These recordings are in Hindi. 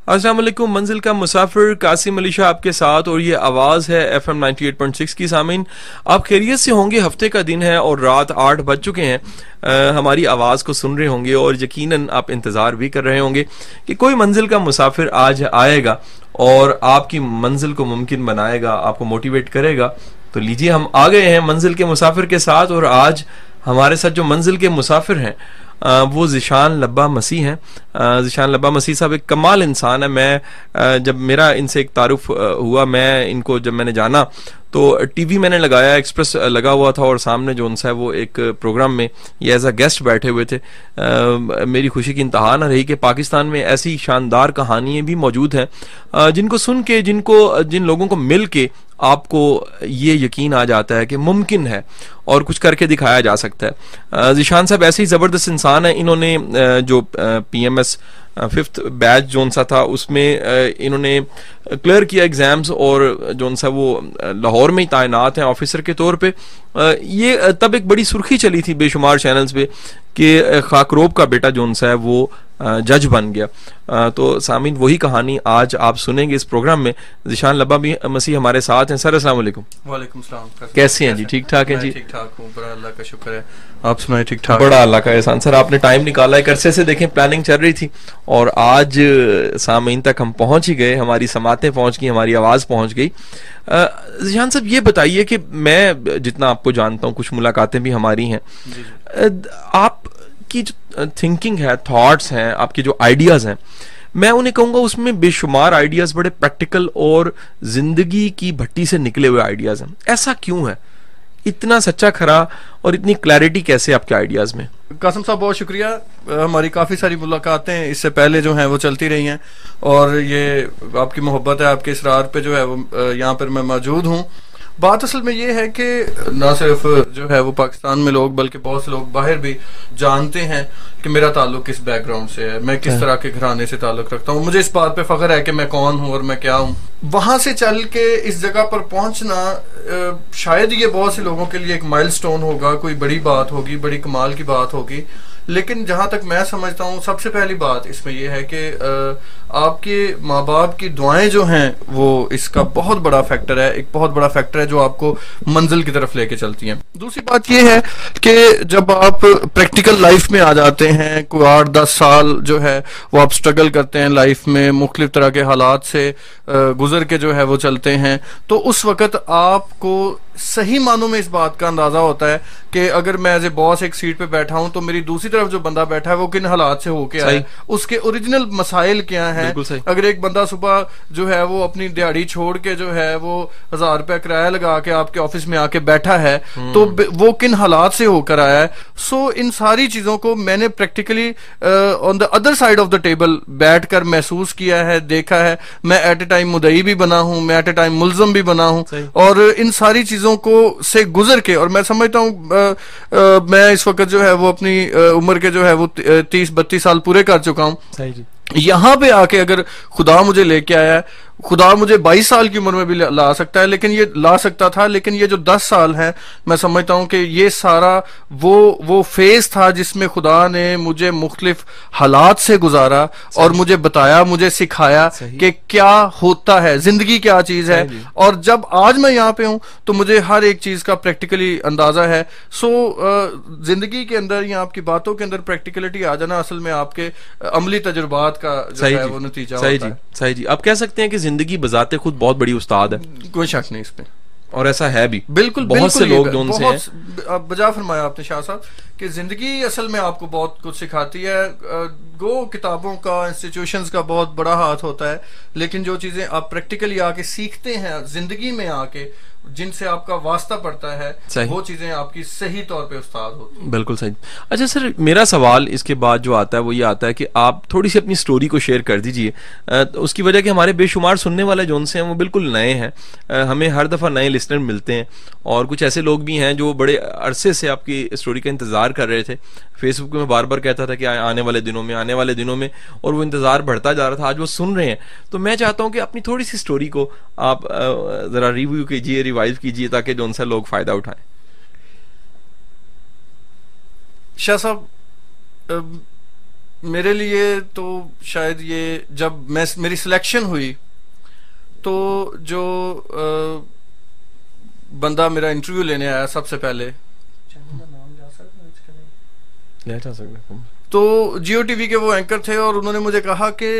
अस्सलाम वालेकुम। मंजिल का मुसाफिर कासिम अली शाह आपके साथ, और ये आवाज़ है FM 98.6 की। सामीन, आप खैरियत से होंगे। हफ्ते का दिन है और रात 8 बज चुके हैं। हमारी आवाज़ को सुन रहे होंगे और यकीनन आप इंतज़ार भी कर रहे होंगे कि कोई मंजिल का मुसाफिर आज आएगा और आपकी मंजिल को मुमकिन बनाएगा, आपको मोटिवेट करेगा। तो लीजिए, हम आ गए हैं मंजिल के मुसाफिर के साथ, और आज हमारे साथ जो मंजिल के मुसाफिर हैं वो ज़ीशान लब्बा मसीह हैं। ज़ीशान लब्बा मसीह साहब एक कमाल इंसान है। मैं जब मेरा इनसे एक तारुफ हुआ, मैं इनको जब मैंने जाना तो टीवी मैंने लगाया, एक्सप्रेस लगा हुआ था, और सामने जो उनसा है वो एक प्रोग्राम में ये एज अ गेस्ट बैठे हुए थे। मेरी खुशी की इंतहा ना रही कि पाकिस्तान में ऐसी शानदार कहानियाँ भी मौजूद हैं जिनको सुन के, जिन लोगों को मिल के आपको ये यकीन आ जाता है कि मुमकिन है और कुछ करके दिखाया जा सकता है। ज़ीशान साहब ऐसे ही ज़बरदस्त इंसान है। इन्होंने जो PMS 5th बैच जोन सा था उसमें इन्होंने क्लियर किया एग्जाम्स, और जोन सा वो लाहौर में ही तैनात हैं ऑफिसर के तौर पे। ये तब एक बड़ी सुर्खी चली थी बेशुमार चैनल्स पे कि खाकरोब का बेटा जोन सा है वो जज बन गया। तो सामीन, वही कहानी आज आप सुनेंगे इस प्रोग्राम में। ज़ीशान लब्बा भी मसीह हमारे साथ हैं। सर अस्सलाम वालेकुम। वालेकुम सलाम। कैसे हैं जी? ठीक ठाक हैं जी? ठीक ठाक हूँ, बड़ा अल्लाह का शुक्र है। आप सुनाए? ठीक ठाक। बड़ा अल्लाह का एहसान। सर, आपने टाइम निकाला है, अरसे से देखें प्लानिंग चल रही थी और आज सामीन तक हम पहुंच ही गए, हमारी समातें पहुंच गई, हमारी आवाज़ पहुंच गई। ज़ीशान साहब, ये बताइए कि मैं जितना आपको जानता हूँ, कुछ मुलाकातें भी हमारी हैं, आपकी जो थिंकिंग है, थॉट्स हैं, आपके जो आइडियाज़ हैं, मैं उन्हें कहूँगा उसमें बेशुमार आइडियाज़ बड़े प्रैक्टिकल और ज़िंदगी की भट्टी से निकले हुए आइडियाज़ हैं। ऐसा क्यों है? इतना सच्चा खरा और इतनी क्लैरिटी कैसे आपके आइडियाज़ में? कासिम साहब, बहुत शुक्रिया। हमारी काफ़ी सारी मुलाकातें इससे पहले जो हैं वो चलती रही हैं, और ये आपकी मोहब्बत है, आपके इसरार पे जो है वो यहाँ पर मैं मौजूद हूँ। बात असल में ये है कि ना सिर्फ जो है वो पाकिस्तान में लोग, बल्कि बहुत से लोग बाहर भी जानते हैं कि मेरा ताल्लुक किस बैकग्राउंड से है, मैं किस तरह के घराने से ताल्लुक रखता हूँ। मुझे इस बात पे फख्र है कि मैं कौन हूँ और मैं क्या हूँ। वहां से चल के इस जगह पर पहुंचना शायद ये बहुत से लोगों के लिए एक माइलस्टोन होगा, कोई बड़ी बात होगी, बड़ी कमाल की बात होगी। लेकिन जहां तक मैं समझता हूँ, सबसे पहली बात इसमें यह है कि आपके माँ बाप की दुआएं जो हैं वो इसका बहुत बड़ा फैक्टर है, एक बहुत बड़ा फैक्टर है जो आपको मंजिल की तरफ लेके चलती हैं। दूसरी बात यह है कि जब आप प्रैक्टिकल लाइफ में आ जाते हैं, कोई 8-10 साल जो है वो आप स्ट्रगल करते हैं लाइफ में, मुख्तलिफ तरह के हालात से गुजर के जो है वो चलते हैं, तो उस वक्त आपको सही मानों में इस बात का अंदाजा होता है कि अगर मैं एज ए बॉस एक सीट पे बैठा हूं तो मेरी दूसरी तरफ जो बंदा बैठा है वो किन हालात से होके आया, उसके ओरिजिनल मसाइल क्या हैं। अगर एक बंदा सुबह जो है वो अपनी दिहाड़ी छोड़ के जो है वो 1000 रुपया किराया लगा के आपके ऑफिस में आके बैठा है, तो वो किन हालात से होकर आया है। सो इन सारी चीजों को मैंने practically on the other side of the table बैठकर महसूस किया है, देखा है। मैं एट ए टाइम मुदई भी बना हूं, मैं एट ए टाइम मुलजम भी बना हूं, और इन सारी चीजों को से गुजर के, और मैं समझता हूं मैं इस वक्त जो है वो अपनी उम्र के जो है वो 30-32 साल पूरे कर चुका हूं। यहां पे आके अगर खुदा मुझे लेके आया है, खुदा मुझे 22 साल की उम्र में भी ला सकता है, लेकिन ये ला सकता था, लेकिन ये जो 10 साल हैं, मैं समझता हूं कि ये सारा वो फेज था जिसमें खुदा ने मुझे मुख्तलिफ हालात से गुजारा और मुझे बताया, मुझे सिखाया कि क्या होता है, जिंदगी क्या चीज है। और जब आज मैं यहाँ पे हूं तो मुझे हर एक चीज का प्रैक्टिकली अंदाजा है। सो जिंदगी के अंदर या आपकी बातों के अंदर प्रैक्टिकलिटी आ जाना असल में आपके अमली तजुर्बात का जो है वो नतीजा होता है। सही जी, आप कह सकते हैं कि जिंदगी बजाते खुद बहुत बड़ी उस्ताद है, कोई शक नहीं इस पे, और ऐसा है भी। बिल्कुल बहुत से लोग जो उनसे हैं। बजा फरमाया आपने शाह साहब कि जिंदगी असल में आपको बहुत कुछ सिखाती है। गो किताबों का, इंस्टीट्यूशंस का बहुत बड़ा हाथ होता है, लेकिन जो चीजें आप प्रैक्टिकली आके सीखते हैं जिंदगी में आके, जिनसे आपका वास्ता पड़ता है, वो चीजें आपकी सही तौर पे उस्ताद होती हैं। बिल्कुल सही। अच्छा सर, मेरा सवाल इसके बाद जो आता है वो ये आता है कि आप थोड़ी सी अपनी स्टोरी को शेयर कर दीजिए। उसकी वजह कि हमारे बेशुमार सुनने वाले जोन से हैं वो बिल्कुल नए हैं। हमें हर दफ़ा नए लिसनर मिलते हैं, और कुछ ऐसे लोग भी हैं जो बड़े अरसे से आपकी स्टोरी का इंतज़ार कर रहे थे। फेसबुक में बार बार कहता था कि आने वाले दिनों में, और वो इंतज़ार बढ़ता जा रहा था। आज वो सुन रहे हैं, तो मैं चाहता हूँ कि अपनी थोड़ी सी स्टोरी को आप ज़रा रिव्यू कीजिए, रिवाइव कीजिए, ताकि जो उनसे लोग फ़ायदा उठाएं। शाह साहब, मेरे लिए तो शायद ये जब मेरी सिलेक्शन हुई तो जो बंदा मेरा इंटरव्यू लेने आया सबसे पहले, ले जा सकते, तो जियो टीवी के वो एंकर थे और उन्होंने मुझे कहा कि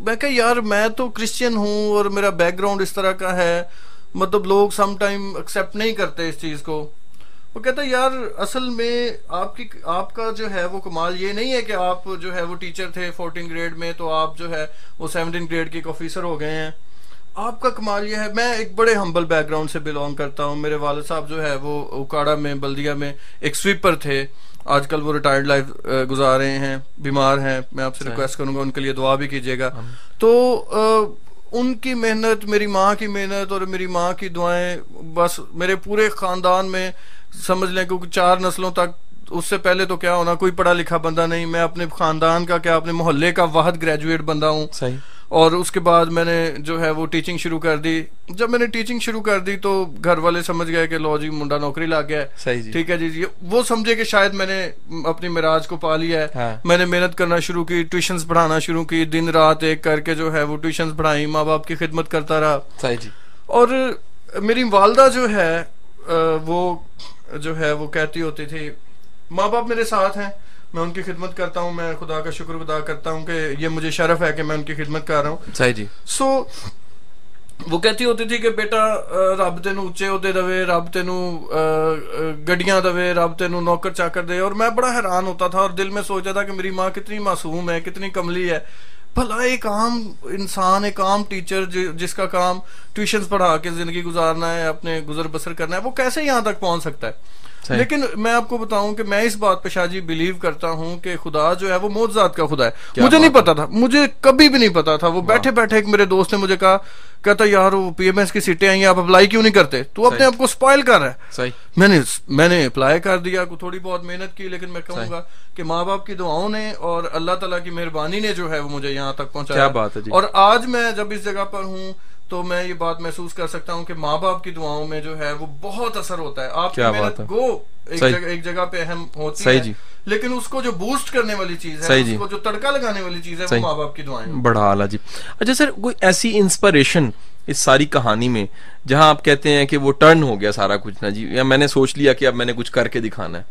मैं कहा यार मैं तो क्रिश्चियन हूँ और मेरा बैकग्राउंड इस तरह का है, मतलब लोग सम टाइम एक्सेप्ट नहीं करते इस चीज को। वो कहता यार असल में आपका जो है वो कमाल ये नहीं है कि आप जो है वो टीचर थे 14 ग्रेड में तो आप जो है वो 17 ग्रेड के एक ऑफिसर हो गए हैं। आपका कमाल ये है, मैं एक बड़े हम्बल बैकग्राउंड से बिलोंग करता हूँ। मेरे वालिद साहब जो है वो उकाड़ा में बल्दिया में एक स्वीपर थे, आजकल वो रिटायर्ड लाइफ गुजार रहे हैं, बीमार हैं। मैं आपसे रिक्वेस्ट करूंगा उनके लिए दुआ भी कीजिएगा। तो उनकी मेहनत, मेरी माँ की मेहनत और मेरी माँ की दुआएं बस मेरे पूरे खानदान में समझ लें, क्योंकि 4 नस्लों तक, उससे पहले तो क्या होना, कोई पढ़ा लिखा बंदा नहीं, मैं अपने खानदान का क्या अपने मोहल्ले का वाहद ग्रेजुएट बंदा हूँ। और उसके बाद मैंने जो है वो टीचिंग शुरू कर दी। जब मैंने टीचिंग शुरू कर दी तो घर वाले समझ गए कि लो जी मुंडा नौकरी लग गया है, ठीक है जी। वो समझे कि शायद मैंने अपनी मिराज को पा लिया है। हाँ। मैंने मेहनत करना शुरू की, ट्यूशंस पढ़ाना शुरू की, दिन रात एक करके जो है वो ट्यूशंस पढ़ाई, माँ बाप की खिदमत करता रहा। सही जी। और मेरी वालदा जो है वो जो है वो कहती होती थी, माँ बाप मेरे साथ हैं, मैं उनकी खिदमत करता हूँ, मैं खुदा का शुक्र अदा करता हूँ कि ये मुझे शर्फ है कि मैं उनकी खिदमत कर रहा हूँ। सही जी। सो वो कहती होती थी कि बेटा रब तेनू उच्चे ओहदे दवे, रब तेनू गड्डियां दवे, रब तेनू नौकर चाकर दे। और मैं बड़ा हैरान होता था और दिल में सोचता था कि मेरी माँ कितनी मासूम है, कितनी कमली है। भला एक आम इंसान, एक आम टीचर जिसका काम ट्यूशंस पढ़ा के जिंदगी गुजारना है, अपने गुजर बसर करना है, वो कैसे यहाँ तक पहुंच सकता है। लेकिन मैं आपको बताऊं कि मैं इस बात पे शाजी बिलीव करता हूं कि खुदा जो है वो मौजूदात का खुदा है। मुझे नहीं पता था, मुझे कभी भी नहीं पता था। वो बैठे बैठे एक मेरे दोस्त ने मुझे कहा, कहता यार वो पीएमएस की सीटें आई हैं, आप अप्लाई क्यों नहीं करते, तू अपने आप को स्पॉइल कर रहा है। सही। मैंने अप्लाई कर दिया, थोड़ी बहुत मेहनत की, लेकिन मैं कहूंगा कि माँ बाप की दुआओं ने और अल्लाह ताला की मेहरबानी ने जो है वो मुझे यहाँ तक पहुंचाया। क्या बात है जी। और आज मैं जब इस जगह पर हूँ तो मैं ये बात महसूस कर सकता हूँ कि माँ बाप की दुआओं में जो है वो बहुत असर होता है। आपकी मेहनत गो एक जगह पे अहम होती है जी। लेकिन उसको जो बूस्ट करने वाली चीज है, उसको जो तड़का लगाने वाली चीज है, वो माँ बाप की दुआएं। बड़ा आला जी। अच्छा सर, कोई ऐसी इंस्पिरेशन इस सारी कहानी में जहां आप कहते हैं कि वो टर्न हो गया सारा कुछ ना जी, या मैंने सोच लिया कि अब मैंने कुछ करके दिखाना है?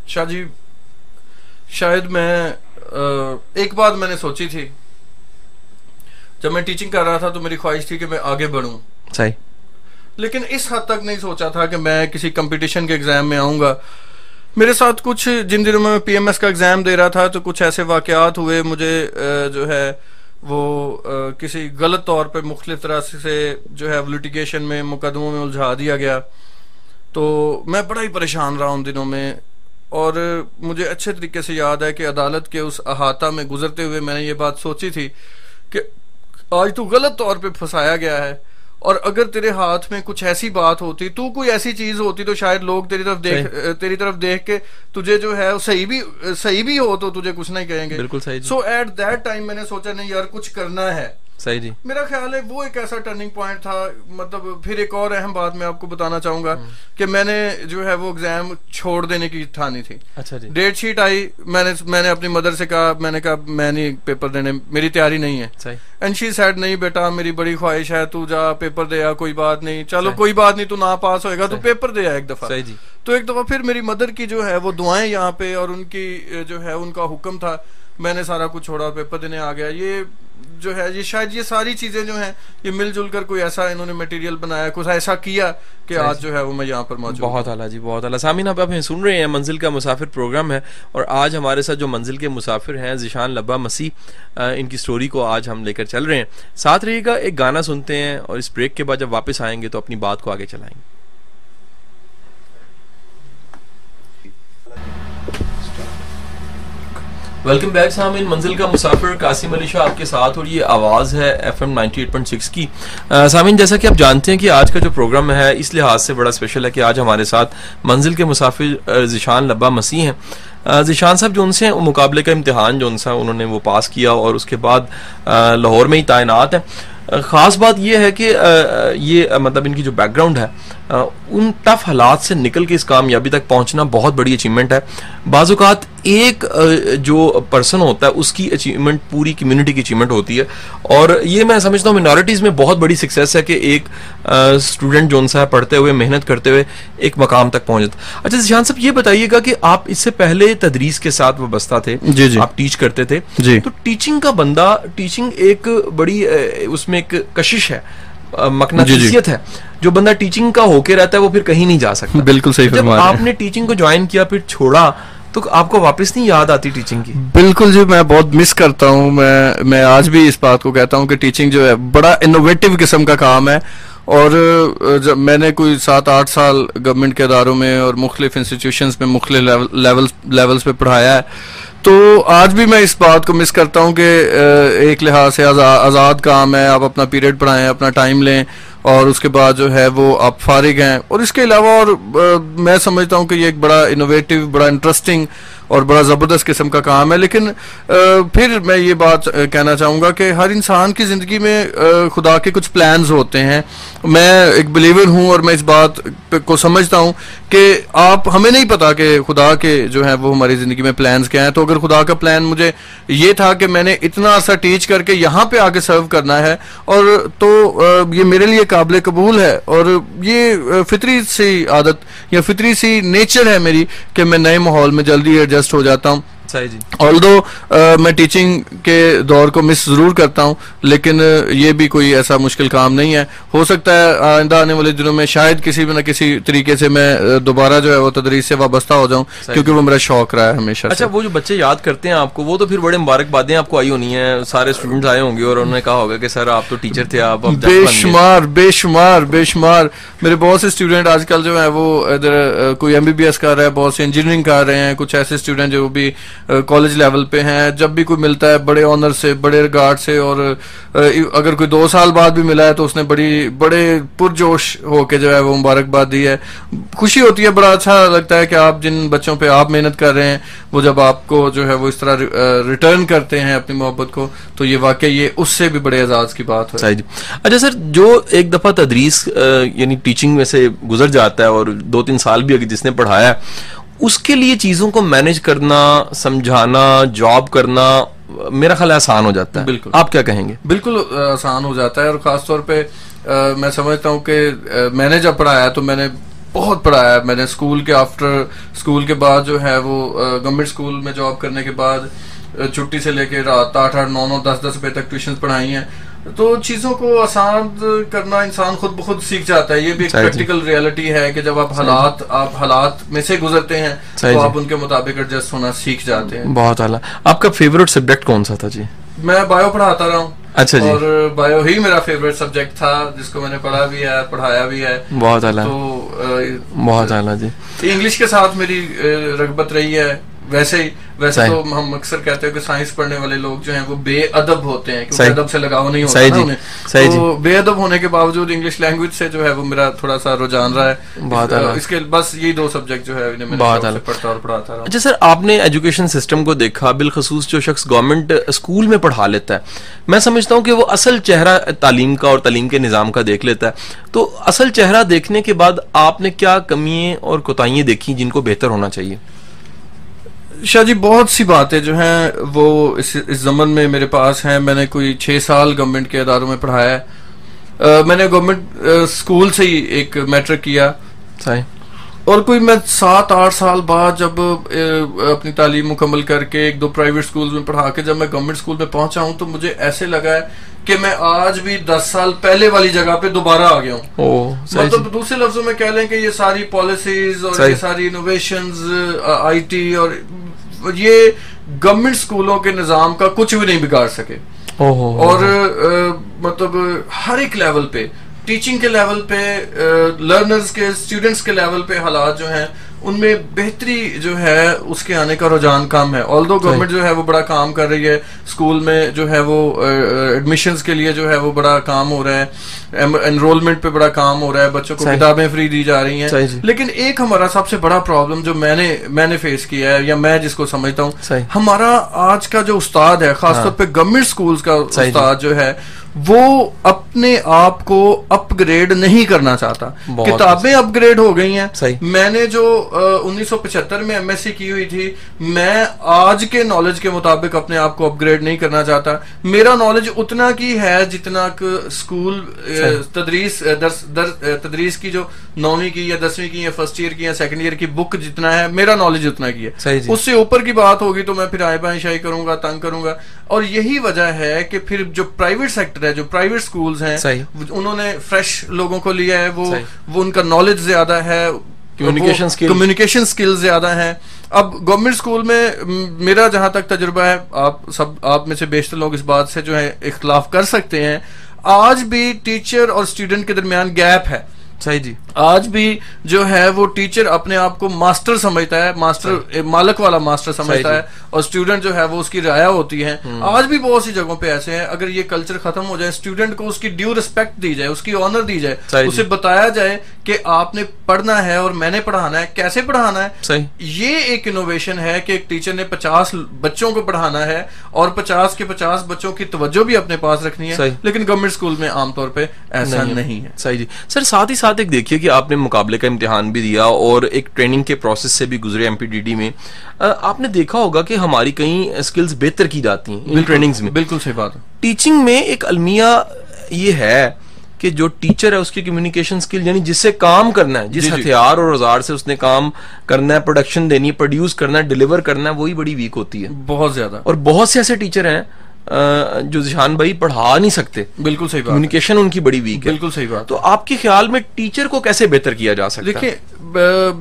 शाह जी, शायद मैं एक बात मैंने सोची थी जब मैं टीचिंग कर रहा था, तो मेरी ख्वाहिश थी कि मैं आगे बढ़ूं। सही। लेकिन इस हद तक नहीं सोचा था कि मैं किसी कंपटीशन के एग्जाम में आऊंगा। मेरे साथ कुछ, जिन दिनों में पीएमएस का एग्जाम दे रहा था, तो कुछ ऐसे वाकयात हुए, मुझे जो है वो किसी गलत तौर पे मुख्तलिफ तरह से जो है लिटिगेशन में, मुकदमों में उलझा दिया गया। तो मैं बड़ा ही परेशान रहा उन दिनों में। और मुझे अच्छे तरीके से याद है कि अदालत के उस अहाता में गुजरते हुए मैंने ये बात सोची थी कि आज तू गलत तौर पे फंसाया गया है, और अगर तेरे हाथ में कुछ ऐसी बात होती, तू कोई ऐसी चीज होती, तो शायद लोग तेरी तरफ देख के तुझे जो है सही भी हो तो तुझे कुछ नहीं कहेंगे। बिल्कुल सही। सो एट दैट टाइम मैंने सोचा नहीं यार कुछ करना है। सही जी। मेरा ख्याल है वो एक ऐसा टर्निंग पॉइंट था। मतलब फिर एक और अहम बात मैं आपको बताना चाहूंगा कि मैंने जो है वो एग्जाम छोड़ देने की ठानी थी। अच्छा जी। डेट शीट आई, मैंने अपनी मदर से कहा, मैंने कहा मैं नहीं पेपर देने, मेरी तैयारी नहीं है। सही। एंड शी सेड नहीं बेटा, मेरी बड़ी ख्वाहिश है, तू जा पेपर दे आ, कोई बात नहीं, चलो कोई बात नहीं, तू ना पास होएगा तो पेपर दे आ एक दफा। सही जी। तो एक दफा फिर मेरी मदर की जो है वो दुआएं यहाँ पे और उनकी जो है उनका हुक्म था, मैंने सारा कुछ छोड़ा, पेपर देने आ गया। ये जो है ये शायद ये सारी चीजें जो हैं ये मिलजुल कर कोई ऐसा इन्होंने मटेरियल बनाया, कुछ ऐसा किया कि आज जो है वो मैं यहाँ पर मौजूद। बहुत आला जी, बहुत आला। सामीन आप हमें सुन रहे हैं, मंजिल का मुसाफिर प्रोग्राम है, और आज हमारे साथ जो मंजिल के मुसाफिर हैं ज़ीशान लब्बा मसीह, इनकी स्टोरी को आज हम लेकर चल रहे हैं। साथ रहिएगा, एक गाना सुनते हैं और इस ब्रेक के बाद जब वापस आएंगे तो अपनी बात को आगे चलाएंगे। वेलकम बैक सामीन, मंजिल का मुसाफिर कासिम अली शाह आपके साथ, और ये आवाज़ है FM 98.6 की। सामीन, जैसा कि आप जानते हैं कि आज का जो प्रोग्राम है इस लिहाज से बड़ा स्पेशल है कि आज हमारे साथ मंजिल के मुसाफिर ज़ीशान लब्बा मसीह हैं। ज़ीशान साहब जो उनसे मुकाबले का इम्तिहान जो उनसा उन्होंने वो पास किया और उसके बाद लाहौर में ही तैनात है। ख़ास बात यह है कि ये मतलब इनकी जो बैकग्राउंड है उन टफ हालात से निकल के इस कामयाबी तक पहुंचना बहुत बड़ी अचीवमेंट है। बाज़-औक़ात एक जो पर्सन होता है उसकी अचीवमेंट पूरी कम्युनिटी की अचीवमेंट होती है, और ये मैं समझता हूँ मिनॉरिटीज़ में बहुत बड़ी सक्सेस है कि एक स्टूडेंट जो सा पढ़ते हुए मेहनत करते हुए एक मकाम तक पहुंच जाता। अच्छा ज़िशान साहब, ये बताइएगा कि आप इससे पहले तदरीस के साथ वाबस्ता थे, जी जी, आप टीच करते थे जी। तो टीचिंग एक बड़ी उसमें एक कशिश है, मकनसीयत है। जो बंदा टीचिंग का होके रहता है वो फिर कहीं नहीं जा सकता। बिल्कुल सही फरमा रहे हैं। जब आपने टीचिंग को ज्वाइन किया फिर छोड़ा तो आपको वापस नहीं याद आती टीचिंग की? बिल्कुल जी, मैं बहुत मिस करता हूँ। मैं आज भी इस बात को कहता हूँ कि टीचिंग जो है बड़ा इनोवेटिव किस्म का काम है, और जब मैंने कोई 7-8 साल गवर्नमेंट के अदारों में और मुख्तलिफ इंस्टीट्यूशंस में मुख्तलिफ लेवल्स पे पढ़ाया है, तो आज भी मैं इस बात को मिस करता हूँ कि एक लिहाज से आज़ाद काम है, आप अपना पीरियड पढ़ाएं, अपना टाइम लें, और उसके बाद जो है वो आप फारिग हैं। और इसके अलावा और मैं समझता हूँ कि ये एक बड़ा इनोवेटिव, बड़ा इंटरेस्टिंग और बड़ा ज़बरदस्त किस्म का काम है। लेकिन फिर मैं ये बात कहना चाहूँगा कि हर इंसान की ज़िंदगी में खुदा के कुछ प्लान्स होते हैं। मैं एक बिलीवर हूँ और मैं इस बात को समझता हूँ कि हमें नहीं पता कि खुदा के जो है वो हमारी ज़िंदगी में प्लान्स क्या हैं। तो अगर खुदा का प्लान मुझे ये था कि मैंने इतना अर्सा टीच करके यहाँ पे आके सर्व करना है, और तो ये मेरे लिए काबिल कबूल है, और ये फितरी सी आदत या फितरी सी नेचर है मेरी कि मैं नए माहौल में जल्दी एडजस्ट हो जाता हूँ। सही जी। ऑल्दो मैं टीचिंग के दौर को मिस जरूर करता हूँ, लेकिन ये भी कोई ऐसा मुश्किल काम नहीं है। हो सकता है आइंदा आने वाले दिनों में शायद किसी न किसी तरीके से मैं दोबारा जो है वो तदरीस से वाबस्ता हो जाऊँ, क्योंकि वो मेरा शौक रहा है हमेशा। अच्छा, वो जो बच्चे याद करते हैं आपको, वो तो फिर बड़े मुबारकबादें आपको आई होनी है, सारे स्टूडेंट्स आए होंगे और उन्होंने कहा होगा कि सर आप तो टीचर थे, आप बेशुमार बेशुमार बेशुमार मेरे बहुत से स्टूडेंट आजकल जो है वो इधर कोई MBBS कर रहा है, बहुत से इंजीनियरिंग कर रहे हैं, कुछ ऐसे स्टूडेंट जो भी कॉलेज लेवल पे हैं। जब भी कोई मिलता है बड़े ऑनर से, बड़े रिगार्ड से, और अगर कोई 2 साल बाद भी मिला है तो उसने बड़े पुरजोश होके जो है वो मुबारकबाद दी है। खुशी होती है, बड़ा अच्छा लगता है कि आप जिन बच्चों पे आप मेहनत कर रहे हैं वो जब आपको जो है वो इस तरह रिटर्न करते हैं अपनी मोहब्बत को, तो ये वाकई ये उससे भी बड़े एजाज की बात है। सही जी। अच्छा सर, जो एक दफा तदरीस यानी टीचिंग में से गुजर जाता है और 2-3 साल भी अगर जिसने पढ़ाया है, उसके लिए चीजों को मैनेज करना, समझाना, जॉब करना मेरा ख्याल आसान हो जाता है। बिल्कुल, आप क्या कहेंगे? बिल्कुल आसान हो जाता है, और खासतौर पे मैं समझता हूँ कि मैंने जब पढ़ाया तो मैंने बहुत पढ़ाया। मैंने स्कूल के आफ्टर स्कूल के बाद जो है वो गवर्नमेंट स्कूल में जॉब करने के बाद छुट्टी से लेके रात 8-8, 9-9, 10-10 बजे तक ट्यूशन पढ़ाई हैं। तो चीजों को आसान करना इंसान खुद ब खुद सीख जाता है। ये भी एक प्रैक्टिकल रियलिटी है कि जब आप हालात में से गुजरते हैं तो आप उनके मुताबिक एडजस्ट होना सीख जाते हैं। बहुत आला। आपका फेवरेट सब्जेक्ट कौन सा था जी? मैं बायो पढ़ाता रहा हूँ। अच्छा जी। और बायो ही मेरा फेवरेट सब्जेक्ट था, जिसको मैंने पढ़ा भी है, पढ़ाया भी है। बहुत आला। तो बहुत आला जी। इंग्लिश के साथ मेरी रगबत रही है। वैसे तो हम अक्सर कहते हैं कि साइंस पढ़ने वाले लोग जो हैं वो बेअदब होते हैं, क्योंकि अदब से लगाव नहीं होता ना उन्हें। तो बेअदब होने के बावजूद इंग्लिश लैंग्वेज से जो है वो मेरा थोड़ा सा रुझान रहा है। इसके बस यही 2 सब्जेक्ट जो है मैंने पढ़ता और पढ़ाता रहा। अच्छा सर, आपने एजुकेशन सिस्टम को देखा, बिलखसूस जो शख्स गवर्नमेंट स्कूल में पढ़ा लेता है, मैं समझता हूँ कि वो असल चेहरा तालीम का और तालीम के निज़ाम का देख लेता है। तो असल चेहरा देखने के बाद आपने क्या कमियां और कोताहियां देखी जिनको बेहतर होना चाहिए? शाह जी, बहुत सी बातें जो हैं वो इस ज़मन में मेरे पास हैं। मैंने कोई 6 साल गवर्नमेंट के इदारों में पढ़ाया है। मैंने गवर्नमेंट स्कूल से ही एक मैट्रिक किया, सही, और कोई मैं 7-8 साल बाद जब अपनी तालीम मुकम्मल करके 1-2 प्राइवेट स्कूल्स में पढ़ा के जब मैं गवर्नमेंट स्कूल में पहुंचा हूं तो मुझे ऐसे लगा है कि मैं आज भी 10 साल पहले वाली जगह पे दोबारा आ गया हूँ। मतलब दूसरे लफ्जों में कह लें कि ये सारी पॉलिसीज और ये सारी इनोवेशंस, IT और ये गवर्नमेंट स्कूलों के निजाम का कुछ भी नहीं बिगाड़ सके। और मतलब हर एक लेवल पे, टीचिंग के लेवल पे, लर्नर्स के, स्टूडेंट्स के लेवल पे हालात जो हैं उनमें बेहतरी जो है उसके आने का रुझान कम है। ऑल्दो गवर्नमेंट जो है वो बड़ा काम कर रही है, स्कूल में जो है वो एडमिशंस के लिए जो है वो बड़ा काम हो रहा है, एनरोलमेंट पे बड़ा काम हो रहा है, बच्चों को किताबें फ्री दी जा रही हैं। लेकिन एक हमारा सबसे बड़ा प्रॉब्लम जो मैंने फेस किया है, या मैं जिसको समझता हूँ, हमारा आज का जो उस्ताद है, खासतौर पे गवर्नमेंट स्कूल्स का उस्ताद जो है, वो अपने आप को अपग्रेड नहीं करना चाहता। किताबें अपग्रेड हो गई हैं। मैंने जो 1975 में एमएससी की हुई थी, मैं आज के नॉलेज के मुताबिक अपने आप को अपग्रेड नहीं करना चाहता। मेरा नॉलेज उतना की है जितना स्कूल तदरीस की जो 9वीं की या 10वीं की या फर्स्ट ईयर की या सेकंड ईयर की बुक जितना है, मेरा नॉलेज उतना की है। उससे ऊपर की बात होगी तो मैं फिर आए बाएं शाही करूंगा, तंग करूंगा। और यही वजह है कि फिर जो प्राइवेट सेक्टर है, जो प्राइवेट स्कूल्स हैं, उन्होंने फ्रेश लोगों को लिया है, वो उनका नॉलेज ज्यादा है, कम्युनिकेशन स्किल ज्यादा है। अब गवर्नमेंट स्कूल में मेरा जहां तक तजुर्बा है, आप में से बेशतर लोग इस बात से जो है इख्तलाफ कर सकते हैं, आज भी टीचर और स्टूडेंट के दरमियान गैप है। सही जी। आज भी जो है वो टीचर अपने आप को मास्टर समझता है, मास्टर मालक वाला मास्टर समझता है, और स्टूडेंट जो है वो उसकी राया होती है। आज भी बहुत सी जगहों पे ऐसे हैं। अगर ये कल्चर खत्म हो जाए, स्टूडेंट को उसकी ड्यू रिस्पेक्ट दी जाए, उसकी ऑनर दी जाए, उसे बताया जाए कि आपने पढ़ना है और मैंने पढ़ाना है, कैसे पढ़ाना है। ये एक इनोवेशन है कि एक टीचर ने 50 बच्चों को पढ़ाना है और 50 के 50 बच्चों की तवज्जो भी अपने पास रखनी है, लेकिन गवर्नमेंट स्कूल में आमतौर पर ऐसा नहीं है। सही जी। सर साथ ही साथ एक देखिए कि आपने मुकाबले का इम्तिहान भी दिया और एक ट्रेनिंग के प्रोसेस से भी गुजरे एमपीडीडी में। आपने देखा होगा कि हमारी कई स्किल्स बेहतर की जाती हैं इन ट्रेनिंग्स में। बिल्कुल सही बात है। टीचिंग में एक अलमिया ये है कि जो टीचर है उसकी कम्युनिकेशन स्किल, यानी जिससे काम करना है, जिस हथियार और औजार से उसने काम करना है, प्रोडक्शन देनी है, प्रोड्यूस करना है, डिलीवर करना है, वही बड़ी वीक होती है बहुत ज्यादा। और बहुत से ऐसे टीचर हैं जो जिशान भाई पढ़ा नहीं सकते। बिल्कुल सही बात। कम्युनिकेशन उनकी बड़ी वीक है। बिल्कुल सही बात। तो आपके ख्याल में टीचर को कैसे बेहतर किया जा सकता है? देखिए,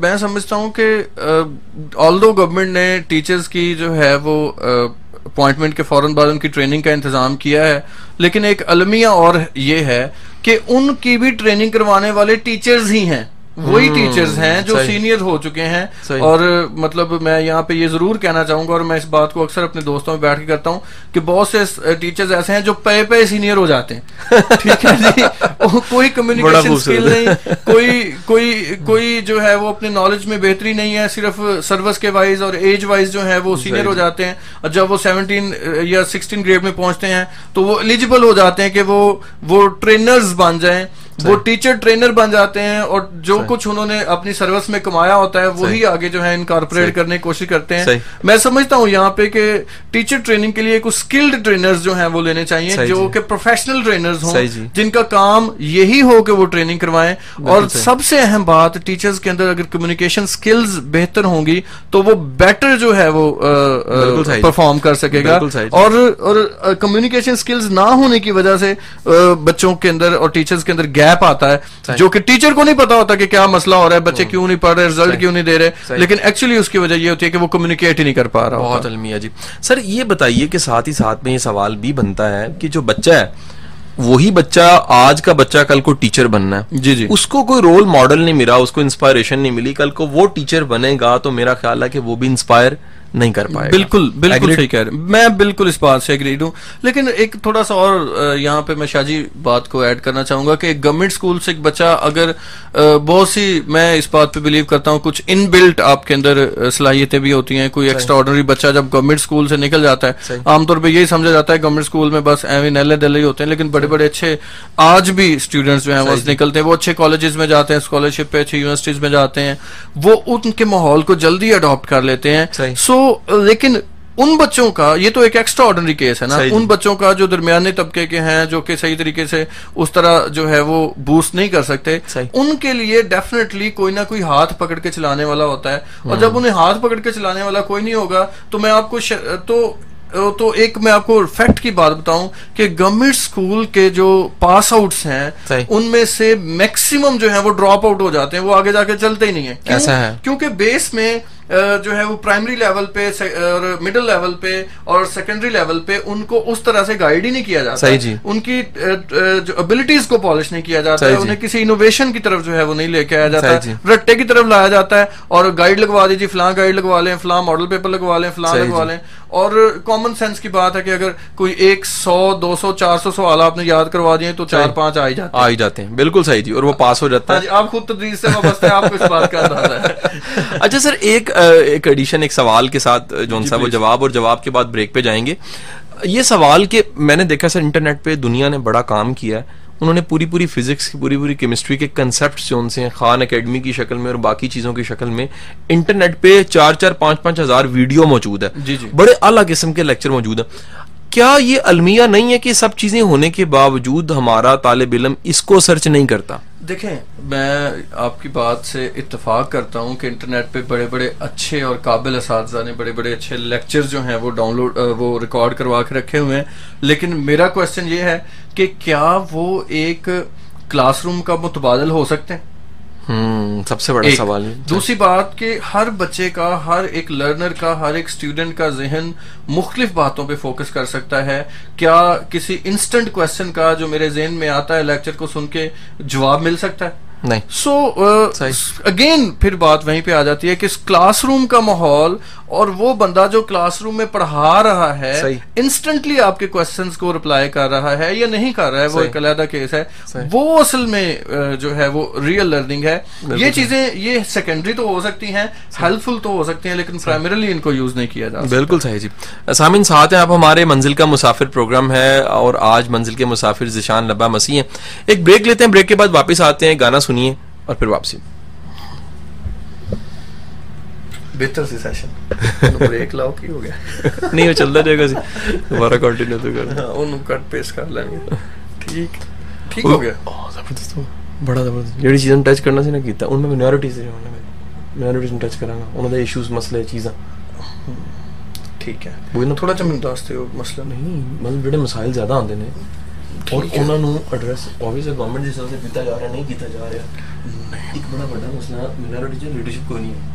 मैं समझता हूँ कि ऑल्दो गवर्नमेंट ने टीचर्स की जो है वो अपॉइंटमेंट के फौरन बाद उनकी ट्रेनिंग का इंतजाम किया है, लेकिन एक अलमिया और ये है कि उनकी भी ट्रेनिंग करवाने वाले टीचर्स ही हैं, वही टीचर्स हैं जो सीनियर हो चुके हैं। और मतलब मैं यहाँ पे ये जरूर कहना चाहूंगा, और मैं इस बात को अक्सर अपने दोस्तों में बैठ के करता हूँ, कि बहुत से टीचर्स ऐसे हैं जो पे सीनियर हो जाते हैं। ठीक है जी। कोई कम्युनिकेशन स्किल नहीं, कोई जो है वो अपने नॉलेज में बेहतरी नहीं है, सिर्फ सर्विस के वाइज और एज वाइज जो है वो सीनियर हो जाते हैं। और जब वो 17 या 16 ग्रेड में पहुंचते हैं तो वो एलिजिबल हो जाते हैं कि वो ट्रेनर्स बन जाएं, वो टीचर ट्रेनर बन जाते हैं, और जो कुछ उन्होंने अपनी सर्विस में कमाया होता है वही आगे जो है इनकॉर्पोरेट करने की कोशिश करते हैं। मैं समझता हूँ यहाँ पे कि टीचर ट्रेनिंग के लिए कुछ स्किल्ड ट्रेनर्स जो हैं वो लेने चाहिए, जो कि प्रोफेशनल ट्रेनर्स हों, जिनका काम यही हो कि वो ट्रेनिंग करवाएं। और सबसे अहम बात, टीचर्स के अंदर अगर कम्युनिकेशन स्किल्स बेहतर होंगी तो वो बेटर जो है वो परफॉर्म कर सकेगा। और कम्युनिकेशन स्किल्स ना होने की वजह से बच्चों के अंदर और टीचर्स के अंदर गैप आता है, जो कि टीचर को नहीं पता होता कि क्या मसला हो रहा है, बच्चे क्यों नहीं पढ़ रहे, रिजल्ट क्यों नहीं दे रहे, लेकिन एक्चुअली उसकी वजह ये होती है कि वो कम्युनिकेट ही नहीं कर पा रहा। बहुत अलमिया जी। सर ये बताइए कि साथ ही साथ में ये सवाल भी बनता है कि जो बच्चा है, वही बच्चा, आज का बच्चा कल को टीचर बनना है जी, उसको कोई रोल मॉडल नहीं मिला, उसको इंस्पायरेशन नहीं मिली, कल को वो टीचर बनेगा तो मेरा ख्याल है कि वो भी इंस्पायर नहीं कर पाएगा। बिल्कुल सही कह रहे हैं, मैं बिल्कुल इस बात से एग्रीड हूं। लेकिन एक थोड़ा सा और यहाँ पे मैं शाजी बात को ऐड करना चाहूंगा कि गवर्नमेंट स्कूल से एक बच्चा अगर बहुत सी, मैं इस बात पे बिलीव करता हूँ, कुछ इनबिल्ट आपके अंदर सलाहियतें भी होती हैं। कोई एक्स्ट्रा ऑर्डिनरी बच्चा जब गवर्नमेंट स्कूल से निकल जाता है, आमतौर पर यही समझा जाता है गवर्नमेंट स्कूल में बस एवं नल्ले दल्ले ही होते हैं, लेकिन बड़े बड़े अच्छे आज भी स्टूडेंट्स जो है वो निकलते हैं, वो अच्छे कॉलेजेस में जाते हैं, स्कॉलरशिप पे अच्छी यूनिवर्सिटीज में जाते हैं, वो उनके माहौल को जल्दी अडॉप्ट कर लेते हैं। लेकिन उन बच्चों का, ये तो एक एक्स्ट्रा ऑर्डिनरी केस है ना, उन बच्चों का जो दरमियाने तबके के हैं, जो कि सही तरीके से उस तरह जो है वो बूस्ट नहीं कर सकते, उनके लिए डेफिनेटली कोई ना कोई हाथ पकड़ के चलाने वाला होता है। और जब उन्हें हाथ पकड़ के चलाने वाला कोई नहीं होगा तो मैं आपको तो एक मैं आपको फैक्ट की बात बताऊं कि गवर्नमेंट स्कूल के जो पास आउट्स हैं उनमें से मैक्सिमम जो है वो ड्रॉप आउट हो जाते हैं, वो आगे जाके चलते ही नहीं है। ऐसा है क्योंकि बेस में जो है वो प्राइमरी लेवल पे और मिडिल लेवल पे और सेकेंडरी लेवल पे उनको उस तरह से गाइड ही नहीं किया जाता, उनकी जो एबिलिटीज को पॉलिश नहीं किया जाता है, उन्हें किसी इनोवेशन की तरफ जो है वो नहीं लेके आया जाता है, रट्टे की तरफ लाया जाता है और गाइड लगवा दीजिए, फलां गाइड लगवा लें, फलां मॉडल पेपर लगवा लें, फलां लगवा लें। और कॉमन सेंस की बात है कि अगर कोई 100 200 400 सवाल आपने याद करवा दिए तो 4-5 आ ही जाते हैं। बिल्कुल सही जी, और वो पास हो जाता है। आप खुद तदरीस से वाबस्ते हैं, आपको इस बात का अंदाजा है। अच्छा सर, एक एडिशन, एक सवाल के साथ जो सा वो जवाब, और जवाब के बाद ब्रेक पे जाएंगे। ये सवाल कि मैंने देखा सर इंटरनेट पे दुनिया ने बड़ा काम किया है, उन्होंने पूरी पूरी फिजिक्स की पूरी पूरी केमिस्ट्री के कंसेप्ट जो उनसे हैं खान एकेडमी की शक्ल में और बाकी चीज़ों की शक्ल में इंटरनेट पे 4-5 हज़ार वीडियो मौजूद है, जी जी, बड़े आला किस्म के लेक्चर मौजूद है। क्या ये अलमिया नहीं है कि सब चीज़ें होने के बावजूद हमारा तालिब इल्म इसको सर्च नहीं करता? देखें, मैं आपकी बात से इत्तेफाक करता हूं कि इंटरनेट पे बड़े बड़े अच्छे और काबिल असातिज़ा ने बड़े बड़े अच्छे लेक्चर जो हैं वो डाउनलोड वो रिकॉर्ड करवा के रखे हुए हैं, लेकिन मेरा क्वेश्चन ये है कि क्या वो एक क्लासरूम का मुतबादल हो सकते हैं? सबसे बड़ा सवाल है। दूसरी बात कि हर बच्चे का, हर एक लर्नर का, हर एक स्टूडेंट का जहन मुख्तलिफ बातों पे फोकस कर सकता है। क्या किसी इंस्टेंट क्वेश्चन का जो मेरे जहन में आता है लेक्चर को सुन के जवाब मिल सकता है? नहीं। सो अगेन फिर बात वहीं पे आ जाती है कि क्लासरूम का माहौल और वो बंदा जो क्लासरूम में पढ़ा रहा है इंस्टेंटली आपके क्वेश्चंस को रिप्लाई कर रहा है या नहीं कर रहा है, वो एक अलग केस है। वो असल में जो है वो रियल लर्निंग है। ये चीजें ये सेकेंडरी तो हो सकती हैं, हेल्पफुल तो हो सकती हैं, लेकिन प्राइमरीली इनको यूज नहीं किया जा सकता। बिल्कुल सही जी। सामिन साथ हैं आप, हमारे मंजिल का मुसाफिर प्रोग्राम है और आज मंजिल के मुसाफिर ज़िशान लब्बा मसीह हैं। एक ब्रेक लेते हैं, ब्रेक के बाद वापस आते हैं, गाना सुनिए और फिर वापसी। बेहतर सी सेशन ब्रेक लाओ की हो गया नहीं वो चलता जाएगा सी दोबारा कंटिन्यू तो कर ਉਹਨੂੰ ਕੱਟ ਪੇਸਟ ਕਰ ਲੈਣਗੇ। ठीक हो गया। जबरदस्त, बड़ा जबरदस्त ਜਿਹੜੀ ਚੀਜ਼ਾਂ ਟੱਚ ਕਰਨਾ ਸੀ ਨਾ ਕੀਤਾ ਉਹਨਾਂ ਮੈਂ ਮਾਈਨੋਰਿਟੀਜ਼ ਦੇ ਉਹਨਾਂ ਮੈਂ ਮਾਈਨੋਰਿਟੀਜ਼ ਨੂੰ ਟੱਚ ਕਰਾਂਗਾ, ਉਹਨਾਂ ਦੇ ਇਸ਼ੂਜ਼ ਮਸਲੇ ਚੀਜ਼ਾਂ ठीक है। वो ना थोड़ा ਜਿਹਾ ਮੈਨੂੰ ਦੱਸ ਦਿਓ ਮਸਲਾ। ਨਹੀਂ ਮਤਲਬ ਜਿਹੜੇ ਮਸਾਇਲ ਜ਼ਿਆਦਾ ਆਉਂਦੇ ਨੇ और ਉਹਨਾਂ ਨੂੰ ਐਡਰੈਸ ਆਬਵੀਅਸਲੀ ਗਵਰਨਮੈਂਟ ਜਿਸ ਤਰ੍ਹਾਂ ਸੇ ਕੀਤਾ ਜਾ ਰਿਹਾ ਨਹੀਂ ਕੀਤਾ ਜਾ ਰਿਹਾ। ਇੱਕ ਬੜਾ ਵੱਡਾ ਮਸਲਾ ਮਾਈਨੋਰਿਟੀ ਚ ਲੀਡਰਸ਼ਿਪ ਕੋਈ ਨਹੀਂ ਹੈ,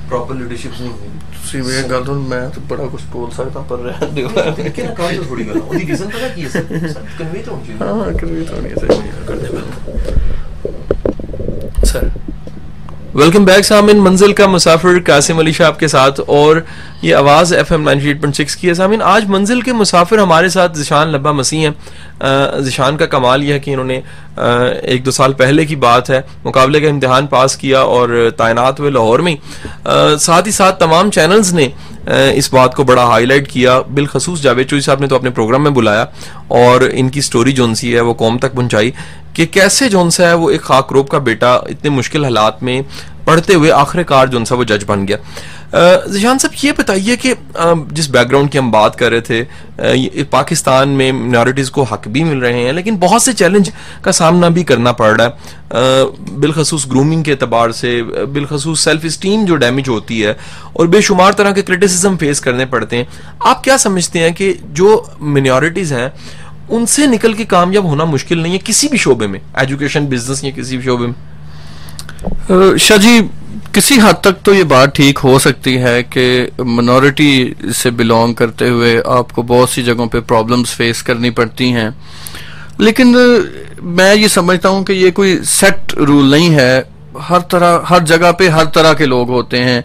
प्रॉपर लीडरशिप नहीं है। ਤੁਸੀਂ ਇਹ ਗੱਲ ਤੋਂ ਮੈਂ ਤਾਂ ਬੜਾ ਕੁਝ ਬੋਲ ਸਕਦਾ ਪਰ ਰਹਿਣ ਦਿਓ ਕਿ ਨਾ ਕਾਹਦੀ ਥੋੜੀ ਗੱਲ ਉਹਦੀ ਰੀਜ਼ਨ ਪਤਾ ਕੀ ਹੈ ਸਰ, ਕਨਵੇ ਤਾਂ ਹੋਣੀ ਚਾਹੀਦੀ। ਹਾਂ ਕਨਵੇ ਤਾਂ ਹੋਣੀ ਚਾਹੀਦੀ करने सर। वेलकम बैक सामिन, मंजिल का मुसाफिर कासिम अली शाह आपके साथ और ये आवाज़ FM 98.6 की है। सामिन आज मंजिल के मुसाफिर हमारे साथ ज़िशान लब्बा मसीह हैं। ज़िशान का कमाल यह है कि इन्होंने 1-2 साल पहले की बात है मुकाबले का इम्तिहान पास किया और तैनात हुए लाहौर में। साथ ही साथ तमाम चैनल्स ने इस बात को बड़ा हाईलाइट किया, बिलखसूस जावेद चौधरी साहब ने तो अपने प्रोग्राम में बुलाया और इनकी स्टोरी जोन सी है वो कौम तक पहुंचाई कि कैसे जोन सा है वो एक खाकरोब का बेटा इतने मुश्किल हालात में पढ़ते हुए आखिरकार जोन सा वो जज बन गया। ज़िशान साहब ये बताइए कि जिस बैकग्राउंड की हम बात कर रहे थे, पाकिस्तान में मिनॉरिटीज़ को हक भी मिल रहे हैं लेकिन बहुत से चैलेंज का सामना भी करना पड़ रहा है, बिलखसूस ग्रूमिंग के अतबार से, बिलखसूस सेल्फ इस्टीम जो डैमेज होती है और बेशुमार तरह के क्रिटिसिज्म फेस करने पड़ते हैं। आप क्या समझते हैं कि जो मिनॉरिटीज़ हैं उनसे निकल के कामयाब होना मुश्किल नहीं है किसी भी शोबे में, एजुकेशन, बिजनेस या किसी भी शोबे में? शाह जी किसी हद तक तो ये बात ठीक हो सकती है कि मिनॉरिटी से बिलोंग करते हुए आपको बहुत सी जगहों पे प्रॉब्लम्स फेस करनी पड़ती हैं, लेकिन मैं ये समझता हूँ कि ये कोई सेट रूल नहीं है। हर जगह पे हर तरह के लोग होते हैं।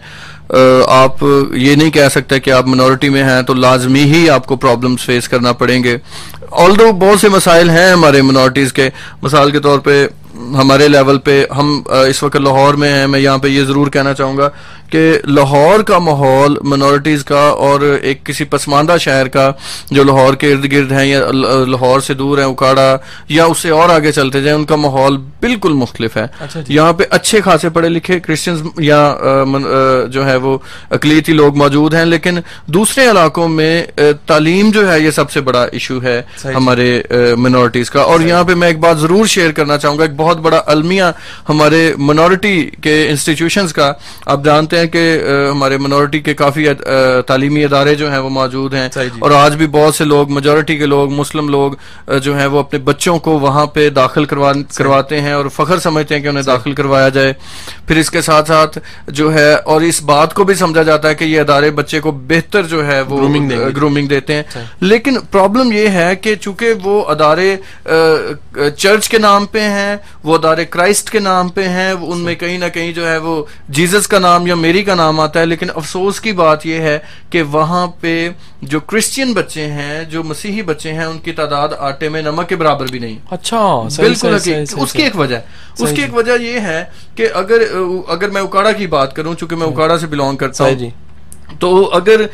आप ये नहीं कह सकते कि आप मिनॉरिटी में हैं तो लाजमी ही आपको प्रॉब्लम्स फेस करना पड़ेंगे। ऑल्दो बहुत से मसाइल हैं हमारे मिनॉरिटीज़ के, मिसाल के तौर पे हमारे लेवल पे हम इस वक्त लाहौर में हैं। मैं यहाँ पे ये ज़रूर कहना चाहूँगा कि लाहौर का माहौल मिनॉरिटीज़ का और एक किसी पसमानदा शहर का जो लाहौर के इर्द गिर्द हैं या लाहौर से दूर है, उकाड़ा या उससे और आगे चलते जाएं, उनका माहौल बिल्कुल मुख्तलिफ है। यहाँ पे अच्छे खासे पढ़े लिखे क्रिश्चियंस या जो है वो अकलीती लोग मौजूद हैं, लेकिन दूसरे इलाकों में तालीम जो है ये सबसे बड़ा इशू है हमारे मिनॉरिटीज़ का। और यहाँ पे मैं एक बात ज़रूर शेयर करना चाहूँगा, एक बहुत बड़ा अलमिया हमारे मिनॉरिटी के इंस्टीट्यूशंस का। आप जानते हैं कि हमारे मिनॉरिटी के काफ़ी तालीमी इदारे जो हैं वो मौजूद हैं और आज भी बहुत से लोग, मेजॉरिटी के लोग, मुस्लिम लोग जो हैं वो अपने बच्चों को वहाँ पे दाखिल करवाते हैं और फ़ख्र समझते हैं कि उन्हें दाखिल करवाया जाए। फिर इसके साथ साथ जो है और इस बात को भी समझा जाता है कि ये इदारे बच्चे को बेहतर जो है वो ग्रूमिंग देते हैं। लेकिन प्रॉब्लम ये है कि चूंकि वो अदारे चर्च के नाम पे हैं, वो अदारे क्राइस्ट के नाम पे हैं, उनमें कहीं ना कहीं जो है वो जीसस का नाम या मेरी का नाम आता है, लेकिन अफसोस की बात यह है कि वहां पे जो क्रिश्चियन बच्चे हैं, जो मसीही बच्चे हैं, उनकी तादाद आटे में नमक के बराबर भी नहीं। अच्छा, बिल्कुल। उसकी एक वजह यह है कि अगर मैं उकाड़ा की बात करूं, चूंकि मैं उकाड़ा से बिलोंग करता हूं, तो अगर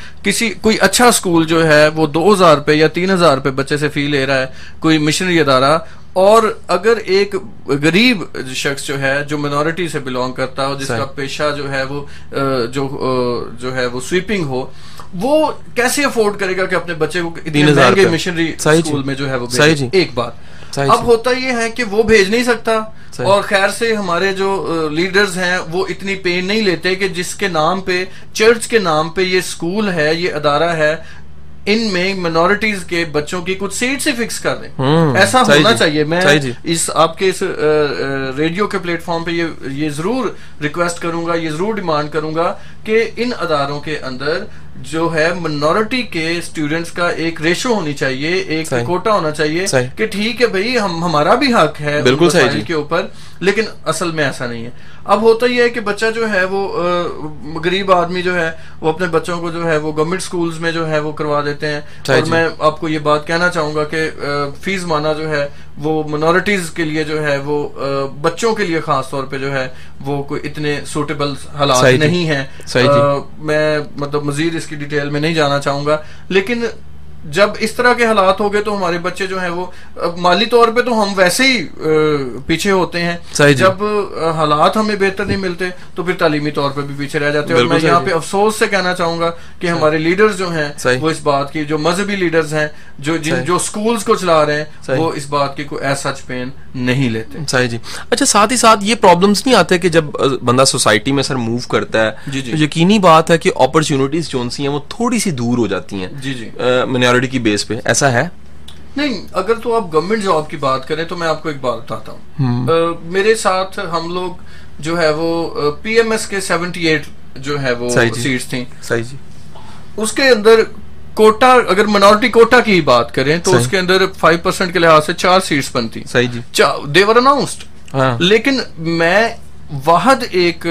कोई अच्छा स्कूल जो है वो 2,000 रुपए या 3,000 रुपए बच्चे से फी ले रहा है, कोई मिशनरी अदारा, और अगर एक गरीब शख्स जो है, जो मिनॉरिटी से बिलोंग करता हो, जिसका पेशा जो है वो जो है वो स्वीपिंग हो, वो कैसे अफोर्ड करेगा कि अपने बच्चे को इतने महंगे मिशनरी स्कूल में जो है वो भेजे? एक बात। अब होता ये है कि वो भेज नहीं सकता, और खैर से हमारे जो लीडर्स हैं वो इतनी पेन नहीं लेते कि जिसके नाम पे, चर्च के नाम पे ये स्कूल है, ये अदारा है, इनमें मिनॉरिटीज के बच्चों की कुछ सीट से फिक्स कर दें। ऐसा होना चाहिए। मैं इस आपके इस रेडियो के प्लेटफॉर्म पे ये जरूर रिक्वेस्ट करूंगा, ये जरूर डिमांड करूंगा कि इन अदारों के अंदर जो है मिनॉरिटी के स्टूडेंट्स का एक रेशो होनी चाहिए, एक कोटा होना चाहिए कि ठीक है भाई, हमारा भी हक है बिल्कुल सही के ऊपर, लेकिन असल में ऐसा नहीं है। अब होता ही है कि बच्चा जो है वो गरीब आदमी जो है वो अपने बच्चों को जो है वो गवर्नमेंट स्कूल्स में जो है वो करवा देते हैं, और मैं आपको ये बात कहना चाहूंगा कि फीस माना जो है वो मिनॉरिटीज के लिए जो है वो बच्चों के लिए खास तौर पे जो है वो कोई इतने सूटेबल हालात नहीं है। मैं मतलब मजीद इसकी डिटेल में नहीं जाना चाहूंगा, लेकिन जब इस तरह के हालात हो गए तो हमारे बच्चे जो हैं वो माली तौर पे तो हम वैसे ही पीछे होते हैं। जब हालात हमें बेहतर नहीं मिलते तो फिर तालीमी तौर पे भी पीछे रह जाते हैं। और मैं यहाँ पे अफसोस से कहना चाहूंगा कि हमारे लीडर्स जो हैं वो इस बात की, जो मजहबी लीडर्स हैं, जो स्कूल्स को चला रहे हैं, वो इस बात की कोई ऐसा पेन नहीं लेते। सही जी। अच्छा, साथ ही साथ ये प्रॉब्लम्स नहीं आते कि जब बंदा सोसाइटी में सर मूव करता है, तो यकीनी बात है कि अपॉर्चुनिटीज जो सी हैं वो थोड़ी सी दूर हो जाती हैं मिनॉरिटी की बेस पे। ऐसा है? नहीं, अगर तो आप गवर्नमेंट जॉब की बात करें तो मैं आपको एक बात बताता हूँ। मेरे साथ हम लोग जो है वो PMS के 78 जो है वो सीट्स थी। सही जी। उसके अंदर कोटा, अगर मिनॉरिटी कोटा की बात करें तो उसके अंदर 5% के लिहाज से 4 सीट्स बनती। सही जी। दे वर अनाउंस्ड। लेकिन मैं वाहद एक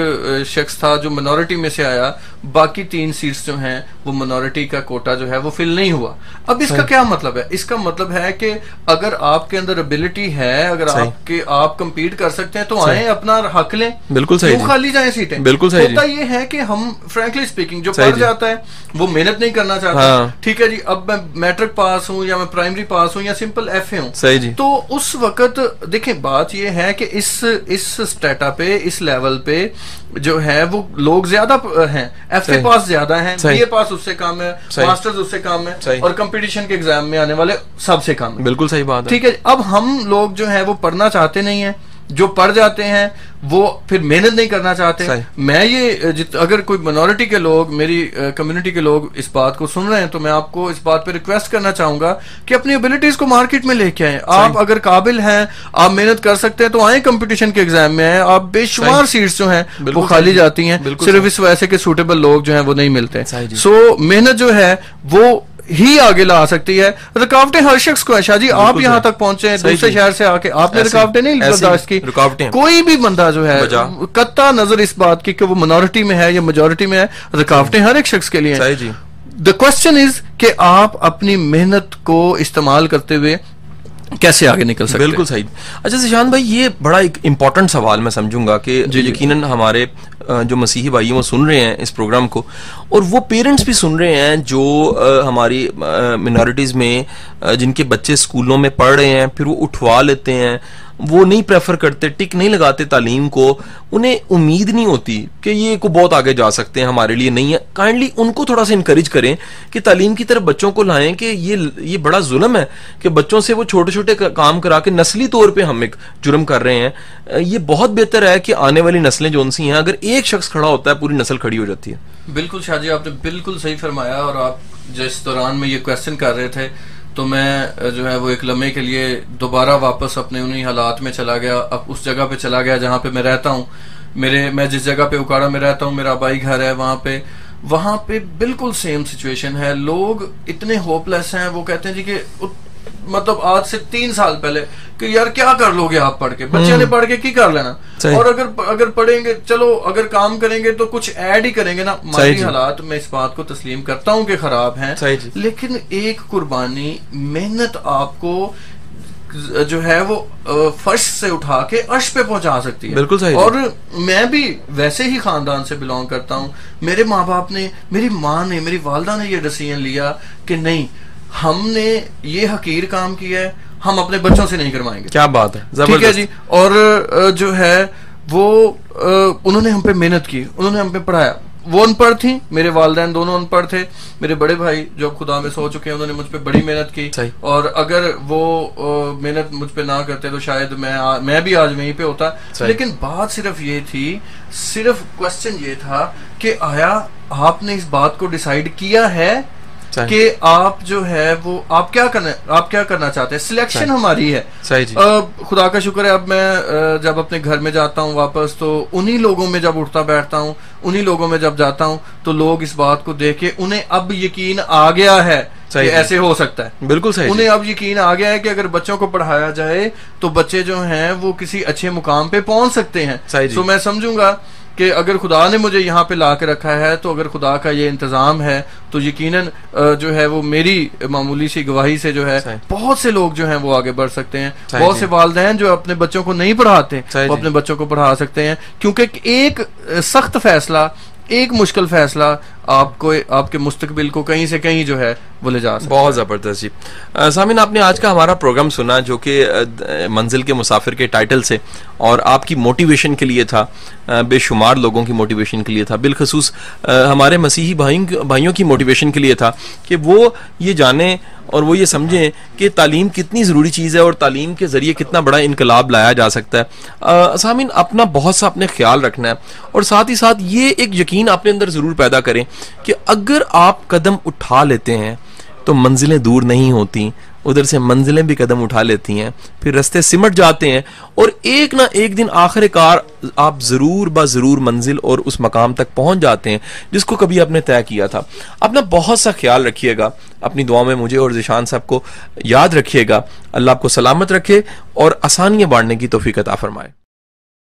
शख्स था जो मिनॉरिटी में से आया, बाकी 3 सीट्स जो हैं वो मिनॉरिटी का कोटा जो है वो फिल नहीं हुआ। अब इसका क्या मतलब है? इसका मतलब है कि अगर आपके अंदर एबिलिटी है, अगर आप कंपीट कर सकते हैं तो आए, अपना हक लें। बिल्कुल सही। क्यों खाली जाए सीटें? बिल्कुल सही। होता ये है कि हम फ्रैंकली स्पीकिंग, जो पढ़ जाता है वो मेहनत नहीं करना चाहता। ठीक है जी, अब मैं मैट्रिक पास हूँ या मैं प्राइमरी पास हूँ या सिंपल FA हूँ, सही जी, तो उस वक्त देखें बात ये है कि इस स्टेटा पे, इस लेवल पे जो है वो लोग ज्यादा हैं, FA पास ज्यादा हैं, BA पास उससे कम है, मास्टर्स उससे कम है, और कंपटीशन के एग्जाम में आने वाले सबसे कम है। बिल्कुल सही बात है। ठीक है, अब हम लोग जो है वो पढ़ना चाहते नहीं है, जो पढ़ जाते हैं वो फिर मेहनत नहीं करना चाहते। मैं ये अगर कोई मिनॉरिटी के लोग, मेरी कम्युनिटी के लोग इस बात को सुन रहे हैं तो मैं आपको इस बात पे रिक्वेस्ट करना चाहूंगा कि अपनी एबिलिटीज को मार्केट में लेके आए। आप अगर काबिल हैं, आप मेहनत कर सकते हैं तो आए कंपटीशन के एग्जाम में आए। आप बेशुमार सीट्स जो हैं वो खाली जाती हैं सिर्फ इस वजह से कि सूटेबल लोग जो हैं वो नहीं मिलते। सो मेहनत जो है वो ही आगे ला सकती है। रुकावटें हर शख्स को है। शाह जी, आप यहाँ तक पहुंचे हैं दूसरे शहर से आके, आपने रुकावटें नहीं बर्दाश्त की। कोई भी बंदा जो है कत्ता नजर इस बात की कि वो मिनॉरिटी में है या मेजॉरिटी में है, रुकावटें हर एक शख्स के लिए हैं। द क्वेश्चन इज कि आप अपनी मेहनत को इस्तेमाल करते हुए कैसे आगे निकल सकते हैं। बिल्कुल सही। अच्छा ज़िशान भाई, ये बड़ा एक इम्पोर्टेंट सवाल मैं समझूंगा कि यकीनन हमारे जो मसीही भाई हैं वो सुन रहे हैं इस प्रोग्राम को, और वो पेरेंट्स भी सुन रहे हैं जो हमारी मिनॉरिटीज़ में जिनके बच्चे स्कूलों में पढ़ रहे हैं, फिर वो उठवा लेते हैं, वो नहीं प्रेफर करते, टिक नहीं लगाते तालीम को, उन्हें उम्मीद नहीं होती कि ये को बहुत आगे जा सकते हैं, हमारे लिए नहीं है। काइंडली उनको थोड़ा सा इनकरेज करें कि तालीम की तरफ बच्चों को लाएं कि ये बड़ा जुल्म है कि बच्चों से वो छोटे छोटे काम करा के नस्ली तौर पे हम एक जुर्म कर रहे हैं। ये बहुत बेहतर है कि आने वाली नस्लें जो सी हैं, अगर एक शख्स खड़ा होता है पूरी नस्ल खड़ी हो जाती है। बिल्कुल शाह जी, आपने बिल्कुल सही फरमाया। और आप जिस दौरान में ये क्वेश्चन कर रहे थे तो मैं जो है वो एक लम्हे के लिए दोबारा वापस अपने उन्हीं हालात में चला गया, अब उस जगह पे चला गया जहाँ पे मैं रहता हूँ। मैं जिस जगह पे उकाड़ा में रहता हूँ, मेरा आबाई घर है, वहाँ पे बिल्कुल सेम सिचुएशन है। लोग इतने होपलेस हैं, वो कहते हैं जी कि मतलब आज से 3 साल पहले कि यार क्या कर लोगे आप पढ़ के, बच्चे ने पढ़ के की कर लेना, और अगर पढ़ेंगे, चलो अगर काम करेंगे तो कुछ ऐड ही करेंगे ना। माली हालात मैं इस बात को तस्लीम करता हूँ कि खराब हैं, लेकिन एक कुर्बानी, मेहनत आपको जो है वो फर्श से उठा के अर्श पे पहुंचा सकती है। बिल्कुल सही। और मैं भी वैसे ही खानदान से बिलोंग करता हूँ। मेरे माँ बाप ने, मेरी माँ ने, मेरी वालदा ने ये डिसीजन लिया कि नहीं, हमने ये हकीर काम किया है, हम अपने बच्चों से नहीं करवाएंगे। क्या बात है, ठीक है जी। और जो है वो उन्होंने हम पे मेहनत की, उन्होंने हम पे पढ़ाया। वो अनपढ़ थी, मेरे वालिदैन दोनों अनपढ़ थे। मेरे बड़े भाई जो खुदा में सो चुके हैं, उन्होंने मुझ पे बड़ी मेहनत की, और अगर वो मेहनत मुझ पे ना करते तो शायद मैं भी आज वहीं पे होता। लेकिन बात सिर्फ ये थी, सिर्फ क्वेश्चन ये था कि आया आपने इस बात को डिसाइड किया है कि आप जो है वो आप क्या करना चाहते हैं। सिलेक्शन हमारी है। सही जी। खुदा का शुक्र है, अब मैं जब अपने घर में जाता हूँ वापस, तो उन्हीं लोगों में जब उठता बैठता हूँ, उन्हीं लोगों में जब जाता हूँ, तो लोग इस बात को देख के उन्हें अब यकीन आ गया है कि ऐसे हो सकता है। बिल्कुल सही। उन्हें अब यकीन आ गया है कि अगर बच्चों को पढ़ाया जाए तो बच्चे जो हैं वो किसी अच्छे मुकाम पे पहुंच सकते हैं। तो मैं समझूंगा कि अगर खुदा ने मुझे यहाँ पे ला के रखा है, तो अगर खुदा का ये इंतजाम है, तो यकीनन जो है वो मेरी मामूली सी गवाही से जो है बहुत से लोग जो हैं वो आगे बढ़ सकते हैं। बहुत से वालिदैन जो अपने बच्चों को नहीं पढ़ाते, वो अपने बच्चों को पढ़ा सकते हैं, क्योंकि एक सख्त फैसला, एक मुश्किल फैसला आपको आपके मुस्तकबिल को कहीं से कहीं जो है वो ले जा सकता है। बहुत ज़बरदस्त जी। सामिन, आपने आज का हमारा प्रोग्राम सुना जो कि मंजिल के मुसाफिर के टाइटल से, और आपकी मोटिवेशन के लिए था, बेशुमार लोगों की मोटिवेशन के लिए था, बिलखसूस हमारे मसीही भाइयों की मोटिवेशन के लिए था कि वो ये जाने और वो ये समझें कि तालीम कितनी ज़रूरी चीज़ है और तालीम के ज़रिए कितना बड़ा इनकलाब लाया जा सकता है। सामिन, अपना बहुत सा अपने ख्याल रखना है, और साथ ही साथ ये एक यकीन अपने अंदर ज़रूर पैदा करें कि अगर आप कदम उठा लेते हैं तो मंजिलें दूर नहीं होती, उधर से मंजिलें भी कदम उठा लेती हैं, फिर रास्ते सिमट जाते हैं, और एक ना एक दिन आखिरकार आप ज़रूर ज़रूर मंजिल और उस मकाम तक पहुंच जाते हैं जिसको कभी आपने तय किया था। अपना बहुत सा ख्याल रखिएगा, अपनी दुआ में मुझे और ज़िशान साहब को याद रखिएगा। अल्लाह आपको सलामत रखे और आसानियाँ बांटने की तौफीक अता फरमाए।